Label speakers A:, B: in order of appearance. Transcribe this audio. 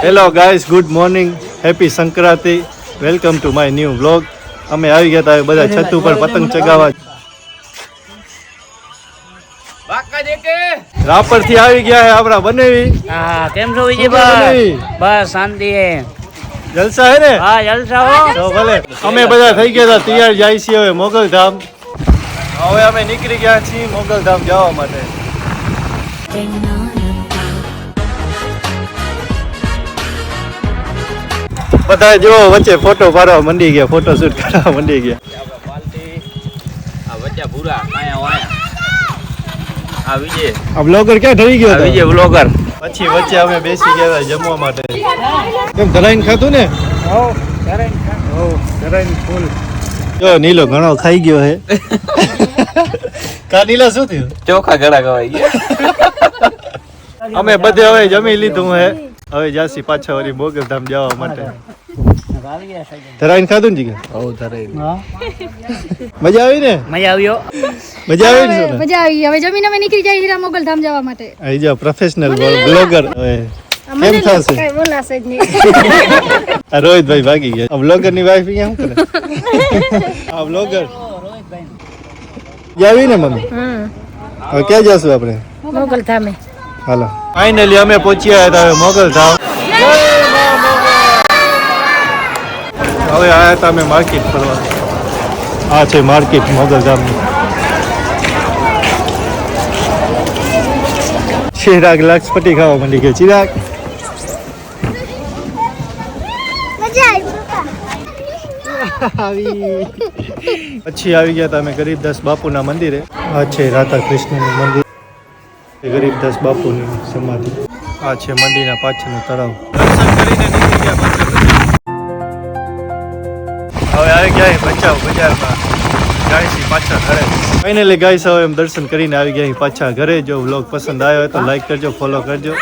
A: Hello guys, good morning, happy Sankranti, welcome to my new vlog. અમે આવી ગયા હતા બધા છત ઉપર પતંગ ચગાવવા. રાપર થી આવી ગયા હે આપડા બનેવી.
B: હા, કેમ છો વિજયભાઈ? બસ શાંતિ હે.
A: જલસા હે ને?
B: હા, જલસા હો.
A: તો ભલે. અમે બધા થઈ ગયા હતા તૈયાર, જાય છીએ હવે મોગલધામ. હવે અમે નીકળી ગયા છીએ મોગલધામ જવા માટે. બધા જો વચ્ચે ફોટો પાડવા મંડી ગયા, ફોટો શૂટ કરવા મંડી ગયા. આ બ્લોગર ક્યાં થઈ ગયો હતો?
B: વિજય બ્લોગર.
A: પછી વચ્ચે અમે બેસી ગયા હતા જમવા માટે. કેમ ધરાઈને ખાધું ને? ધરાઈને ફૂલ. જો નીલો ઘણો ખાઈ ગયો હે. કા નીલા શું થયું?
B: ચોખા ઘડા ખવાઈ ગયા.
A: અમે બધે હવે જમી લીધું હે. હવે જાસી પાછા વળી મોગલધામ જવા માટે. ધરાઈને ખાધું ને જીગર?
B: ઓ ધરાઈને.
A: મજા આવી ને?
B: મજા આવ્યો.
A: મજા આવી ને? સોના?
C: મજા આવી. હવે જમીન અમે નીકળી જાય હીરા મોગલધામ જવા માટે.
A: આઈ જા પ્રોફેશનલ બ્લોગર. કેમ થશે?
C: કઈ બોલાશે જ નહીં.
A: આ રોહિતભાઈ ભાગી ગયા. આ બ્લોગર ની વાઈફ અહીંયા શું કરે? આ બ્લોગર જાવી ને મમ્મી? હવે ક્યાં જશું આપણે?
C: મોગલધામે.
A: હાલો, ફાઇનલી અમે પહોંચ્યા હતા હવે મોગલધામ. હવે આયા હતા અમે માર્કેટ ફરવા. આ છે માર્કેટ મોગલધામની. ચિરાગ લક્ષપતિ ખાવા માંડી ગયો. ચિરાગ પછી આવી ગયા હતા અમે ગરીબદાસ બાપુના મંદિરે. આ છે રાધા કૃષ્ણનું મંદિર, ગરીબદાસ બાપુની સમાધિ. આ છે મંદિરના પાછળનું તળાવ. દર્શન કરીને નીકળી ગયા પાછળ. હવે આવી ગયા ભચાઉ બજારમાં. ગાયસી પાછા ઘરે. ફાઇનલી ગાઈસ હવે એમ દર્શન કરીને આવી ગયા પાછા ઘરે. જો વ્લોગ પસંદ આવ્યો હોય તો લાઈક કરજો, ફોલો કરજો.